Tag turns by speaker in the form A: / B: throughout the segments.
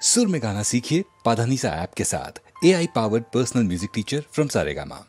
A: सुर में गाना सीखिए पाधानीसा ऐप के साथ। AI powered personal music teacher from Saregama.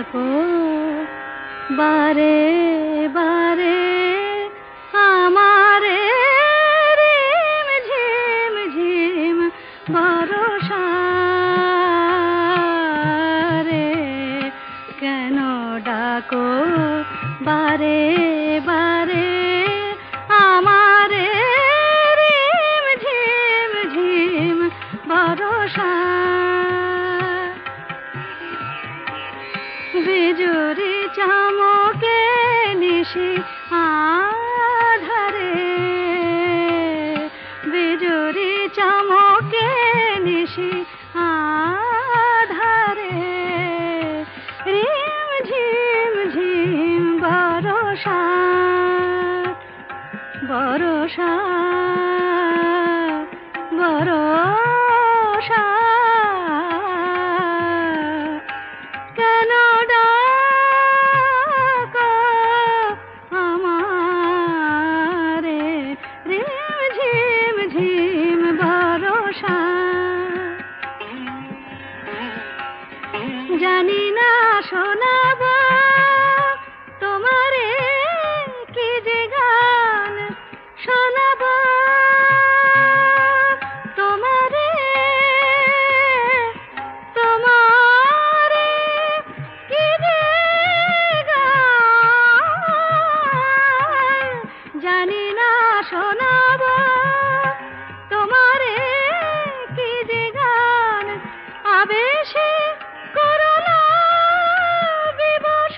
B: ডাকো বারে বারে আমারে রিম ঝিম ঝিম বরষা রে কেন ডাকো বারে বারে আমারে রিম ঝিম ঝিম বরষা বিজুরি চমকে নিশি আধারে বিজুরি চমকে নিশি আধারে রিম ঝিম ঝিম বরষা বরষা বরষা কেন ডাকো আমারে রিম ঝিম ঝিম বরষা জানি না শোনাবো তোমারে কি যে গান শোনাবো তোমারে তোমারে কি যে গান জানি না শোনাবো তোমারে কি যে গান আবেশে করুণা বিবশ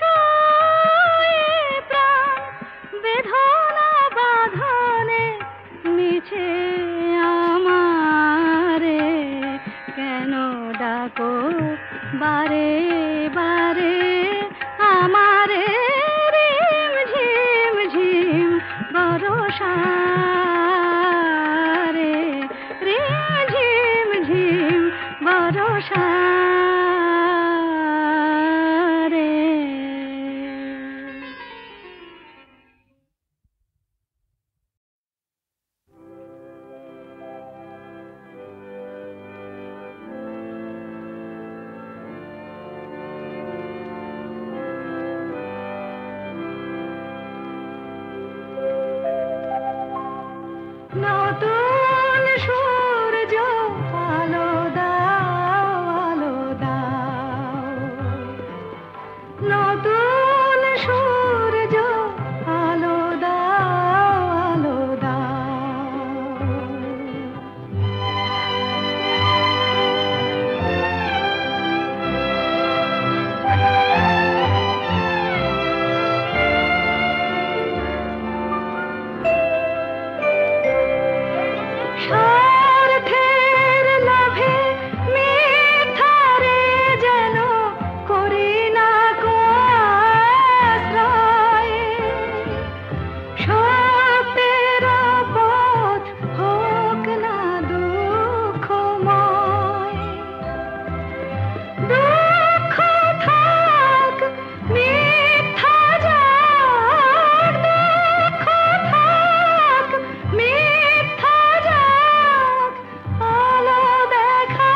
B: প্রাণ বেদনা বাঁধনে মিছে আমারে কেন ডাকো বারে বারে আমারে রিম ঝিম ঝিম বরষা রে রিম ঝিম ঝিম বরষা রে নতুন সূর্য আলো দাও আলো দাও নতুন সূর্য আলো দাও আলো দাও স্বার্থের লোভে মিথ্যারে যেন করি না কো আশ্রয় সত্যের পথ হোক না দুঃখময় দুঃখ থাক মিথ্যা যাক দুঃখ থাক মিথ্যা যাক আলো দেখা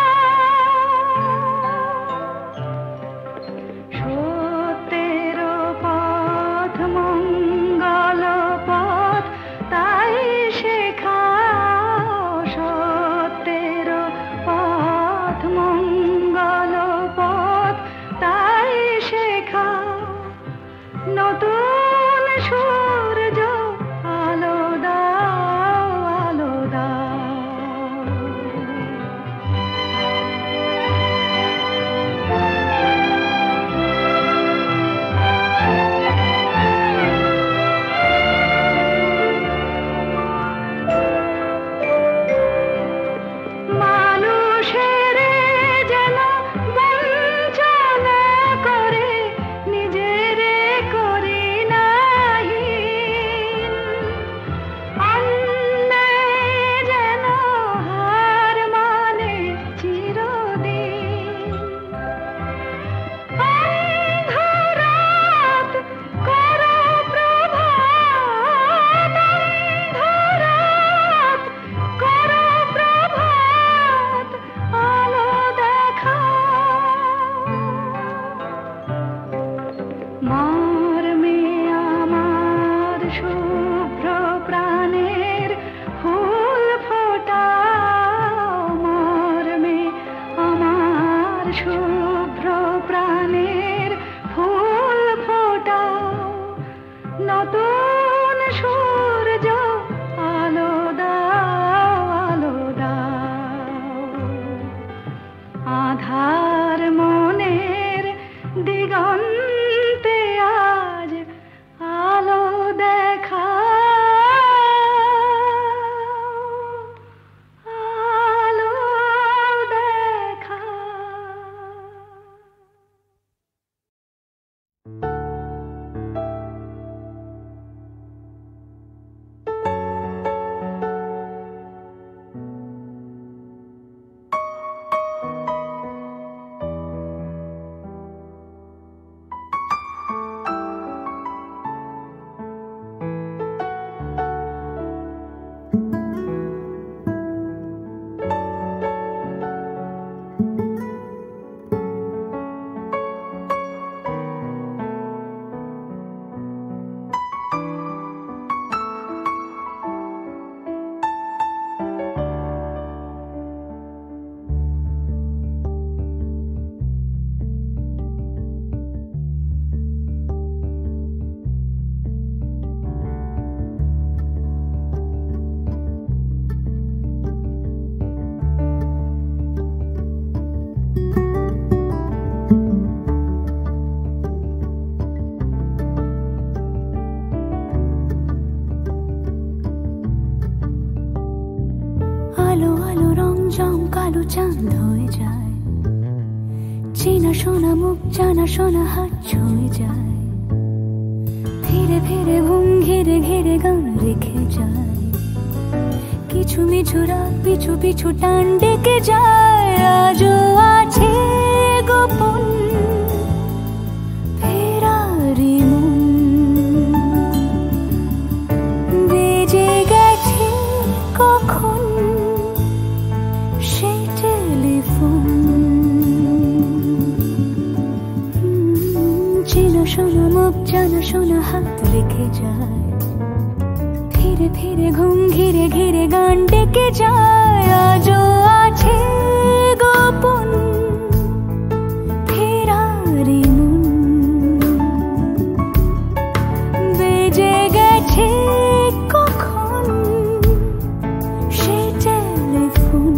B: সত্যের পথ মঙ্গল পথ তাই শেখাও সত্যের পথ মঙ্গল পথ তাই শেখাও নতুন সূর্য আলো দাও আলো দাও মানুষের যেন বঞ্চনা করে নিজের করি নাহি অন্যায় যেন হার মানে চিরদিন অন্ধরাত করো প্রভাত অন্ধরাত করো প্রভাত চাঁদ হয়ে যায়, চেনা শোনা মুখ জানা শোনা হাত ছুঁয়ে যায়, ফিরে ফিরে ঘুম ঘিরে ঘিরে গান রেখে যায়, কিছু মিছু রাত পিছু পিছু টান ডেকে যায়। আজও আছে গোপন ফেরারি মন, বেজে গেছে কখন সেই টেলিফোন। চেনা শোনা মুখ জানা শোনা হাত রেখে যায়, ফিরে ফিরে ঘুম ঘিরে ঘিরে গান ডেকে যায়। আজও আছে গোপন ফেরারি মন, বেজে গেছে কখন সেই টেলিফোন।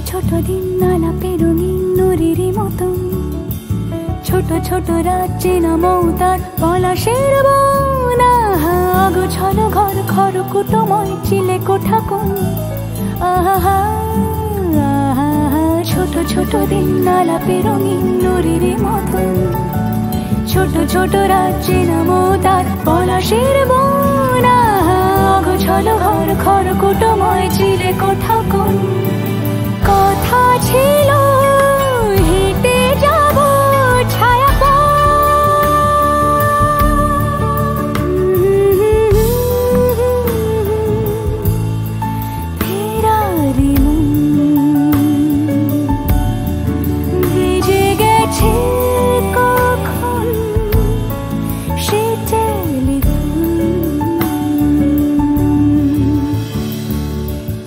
B: ছোট দিন আলাপের রঙিন নুরির মতন, ছোট ছোট রাত চেনা মৌতার পলাশের বন। গোছানো ঘর খড়কুটোময় চিলে কোঠা কোন, আহা ছোট ছোট দিন আলাপের রঙিন নুরির মতন, ছোট ছোট রাত চেনা মৌতার পলাশের বন। গোছানো ঘর খড়কুটোময় চিলে কোঠা কোন, কথা ছিল হেঁটে যাব ছায়া ফেরারি মন, বেজে গেছে কখন সে টেলিফোন।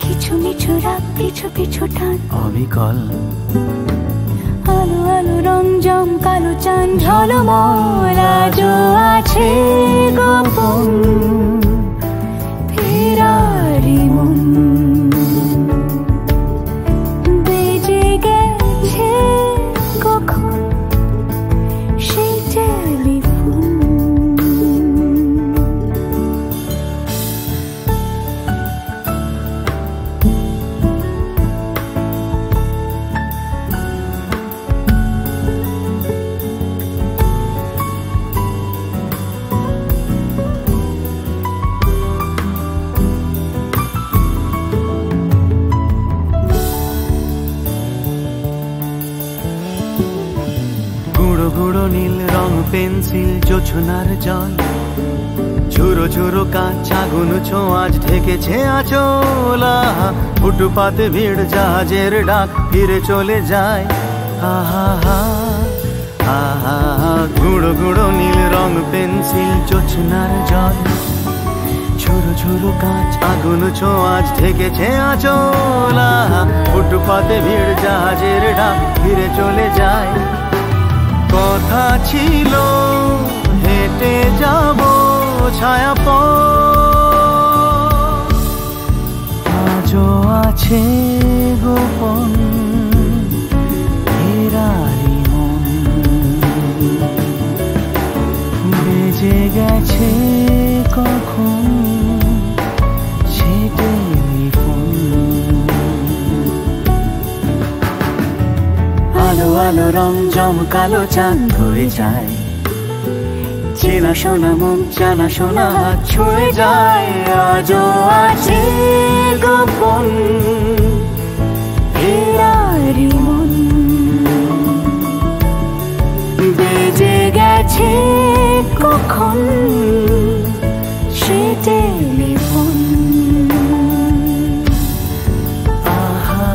B: কিছু মিছু রাত পিছু পিছু টান
C: অবিকল,
B: আলো আলো রং জম কালো চান ঝলমল। আজও আছে গোপন ফেরারি মন, বেজে গেছে কখন সেই টেলিফোন।
C: গুঁড়ো গুঁড়ো নীল রং পেন্সিল জোছনার জল, ঝুরো ঝুরো কাঁচ আগুন ছোঁয়াজ ঢেকেছে আঁচল। ফুটপাতে ভিড় জাহাজের ডাক ফিরে চলে যায়। আহা আহা গুঁড়ো গুঁড়ো নীল রং পেন্সিল জোছনার জল, ঝুরো ঝুরো কাঁচ আগুন ছোঁয়াজ ঢেকেছে আঁচল। ফুটপাতে ভিড় জাহাজের ডাক ফিরে চলে যায়। কথা ছিল হেঁটে যাব ছায়া আজও আছে গোপন ফেরারি মন, বেজে গেছে কখন সে টেলিফোন। আলো আলো রং জমকালো চাঁদ হয়ে যায়, চেনা শোনা মুখ জানা শোনা হাত ছুঁয়ে যায়। আজও আছে গোপন ফেরারি মন, বেজে গেছে কখন সে টেলিফোন। আহা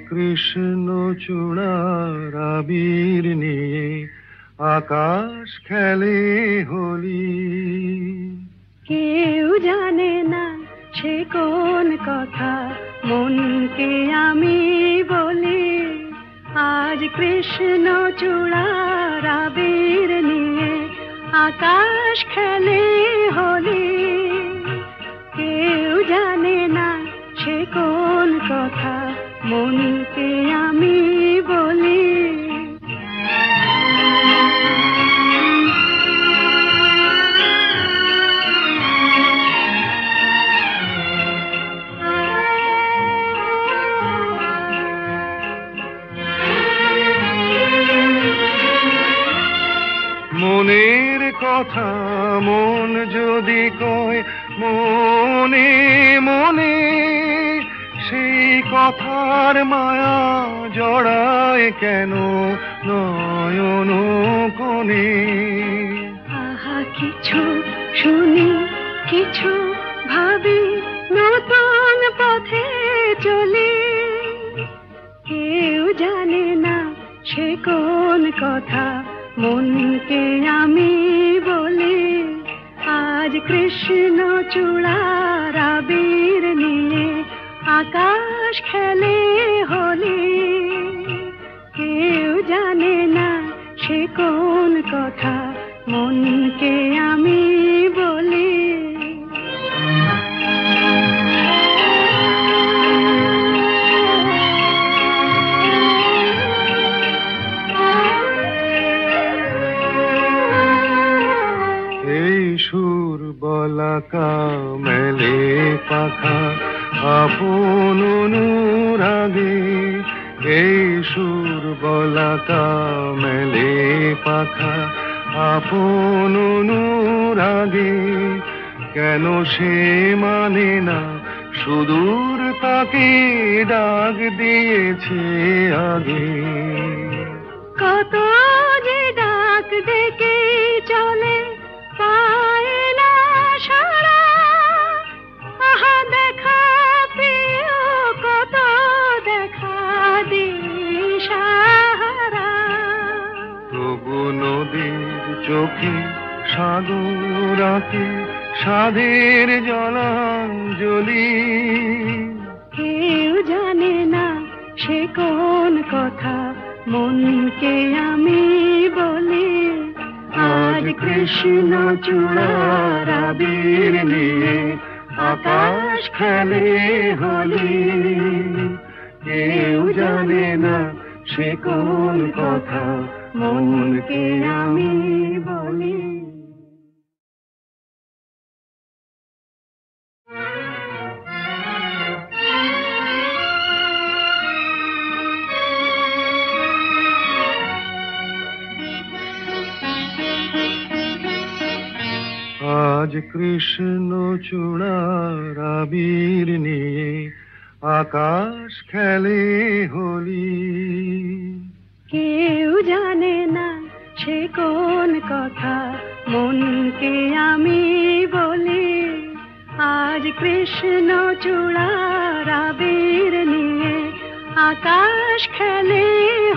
D: কৃষ্ণ চূড়ার আবির নিয়ে আকাশ খেলে হোলি।
E: কেউ জানে না সে কোন কথা মনকে আমি বলি। আজ কৃষ্ণ চূড়ার আবির নিয়ে আকাশ খেলে হোলি। কেউ জানে না সে কোন কথা মনকে আমি বলি।
D: মনের কথা মন যদি কয় মনে মনে, সেই কথার মায়া জড়ায় কেন নয়ন কোণে।
E: আহা কিছু শুনি কিছু ভাবি নতুন পথে চলি। কেউ জানে না সে কোন কথা মনকে আমি বলি। আজ কৃষ্ণ চূড়ার আবির নিয়ে আকাশ খেলে হোলি। কেউ জানে না সে কোন কথা মনকে আমি বলি।
D: সুর বলাকা মেলে পাখা আপন অনুরাগে। এই সুর বলাকা মেলে পাখা আপন অনুরাগে। কেন সে মানে না সুদূর তাকে ডাক দিয়েছে আগে।
E: কত যে ডাক ডেকে চলে পায় না সারা। আহা দেখা প্রিয় কত দেখা দিশাহারা।
D: তবু নদীর চোখে সাগর আঁকে সাধের জলাঞ্জলি।
E: কেউ জানে না সে কোন কথা মনকে আমি বলি। আজ কৃষ্ণ চূড়ার আবির নিয়ে আকাশ খেলে হোলি। কেউ জানে না সে কোন কথা মনকে আমি বলি।
D: আজ কৃষ্ণ চূড়ার আবির নিয়ে আকাশ খেলে হোলি।
E: কেউ জানে না সে কোন কথা মনকে আমি বলি। আজ কৃষ্ণ চূড়ার আবির নিয়ে আকাশ খেলে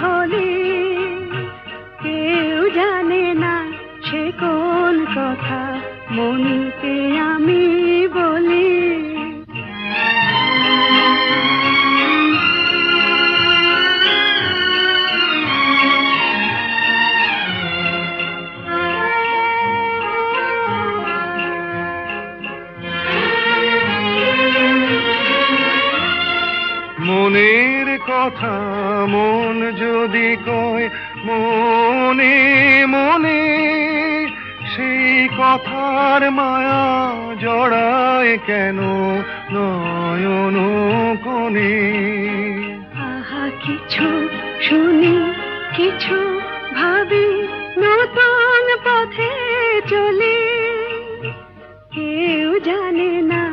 E: হোলি। কেউ জানে না সে কোন কথা মনকে আমি বলি।
D: মনের কথা মন যদি কয় মনে মনে, সেই কথার মায়া জড়ায় কেন নয়ন কোণে।
E: আহা কিছু শুনি কিছু ভাবি নতুন পথে চলি। কেউ জানে না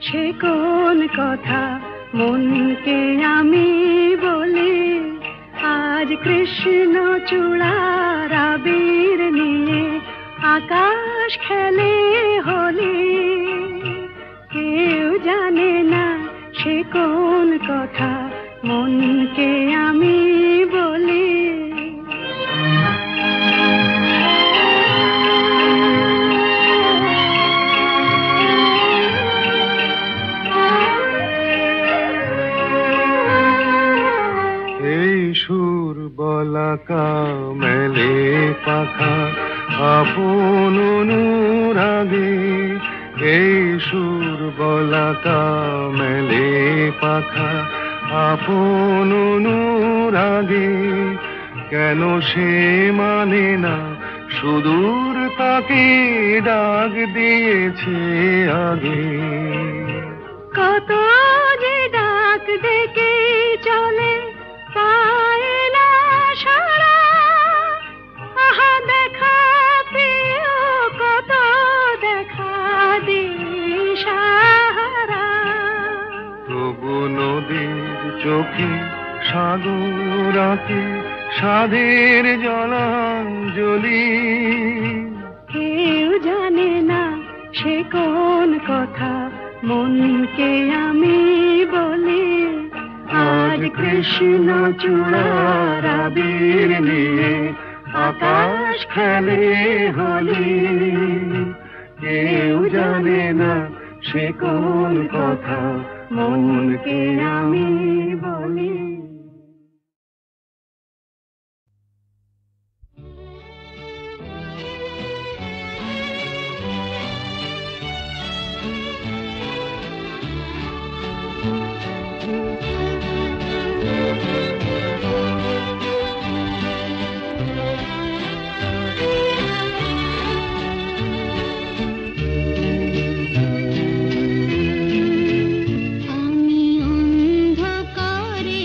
E: সে কোন কথা মনকে আমি বলি। আজ কৃষ্ণ চূড়ার আবির নিয়ে আকাশ খেলে হোলি। কেউ জানে না সে কোন কথা মন মনকে আমি বলি।
D: এই সুর বলাকা মেলে পাখা আপন অনুরাগে, এই সুর বলাকা মেলে পাখা আপন অনুরাগে, কেন সে মানে না সুদূর তাকে ডাক দিয়েছে আগে।
E: কত যে ডাক ডেকে চলে পায় না সারা, আহা দেখা প্রিয় কত দেখা দিশাহারা।
D: তবু নদীর চোখে সাগর আঁকে সাধের জলাঞ্জলি,
E: কেউ জানে না সে কোন কথা মনকে আমি বলি।
D: আজ কৃষ্ণ চূড়ার আবির নিয়ে আকাশ খেলে হোলি, কেউ জানে না সে কোন কথা মনকে আমি বলি।
B: আমি অন্ধকারের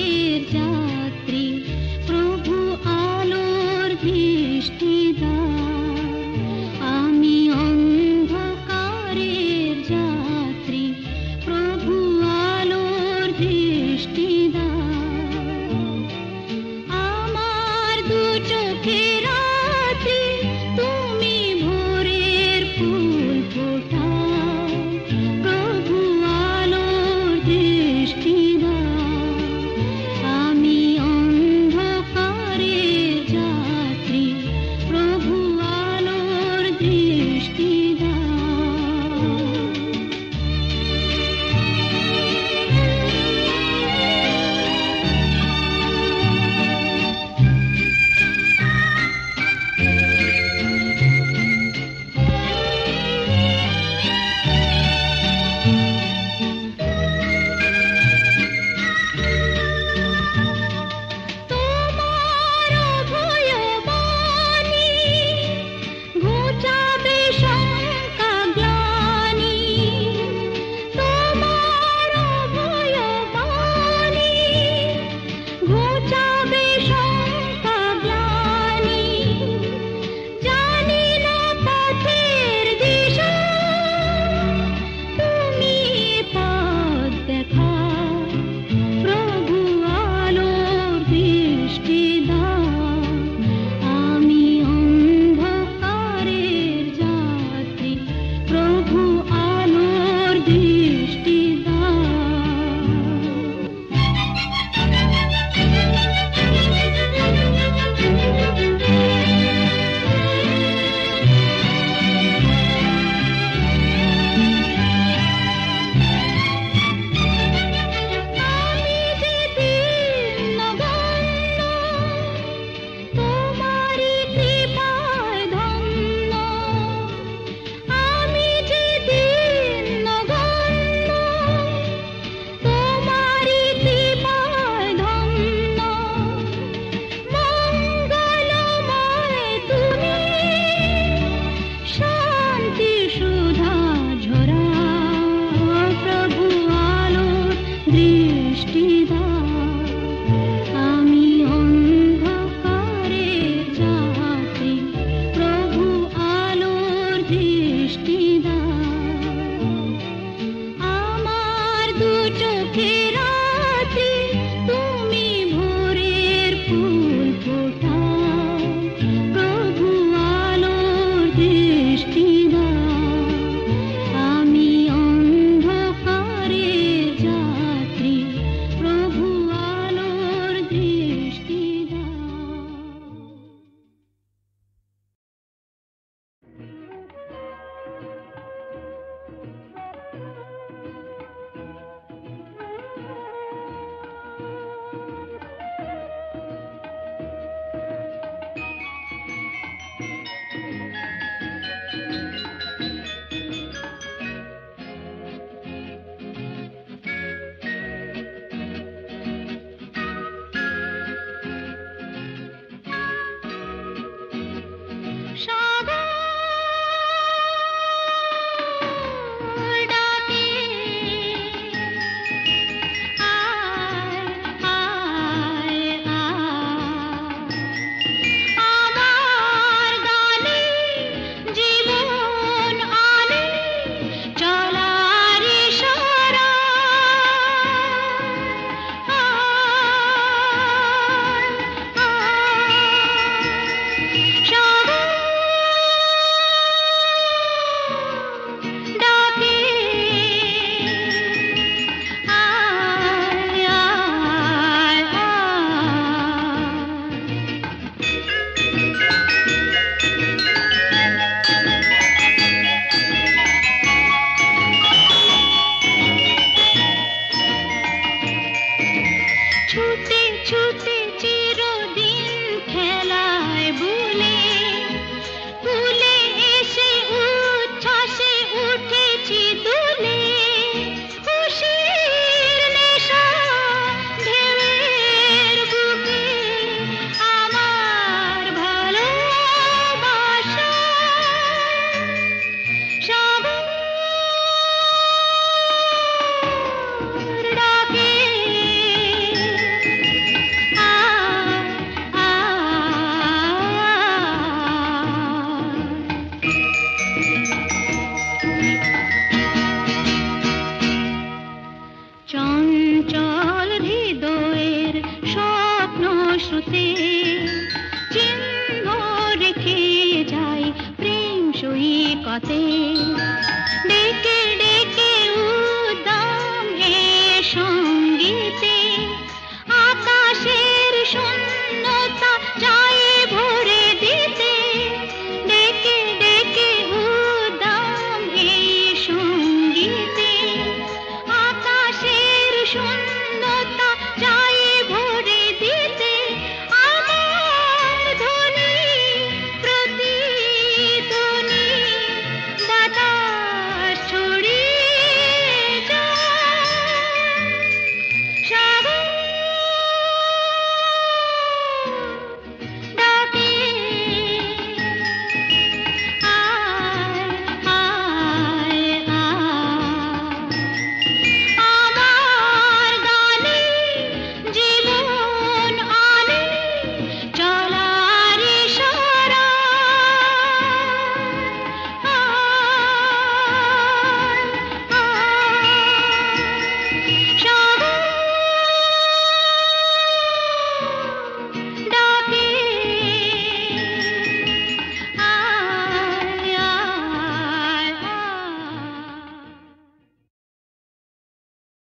E: পাতে ডেকে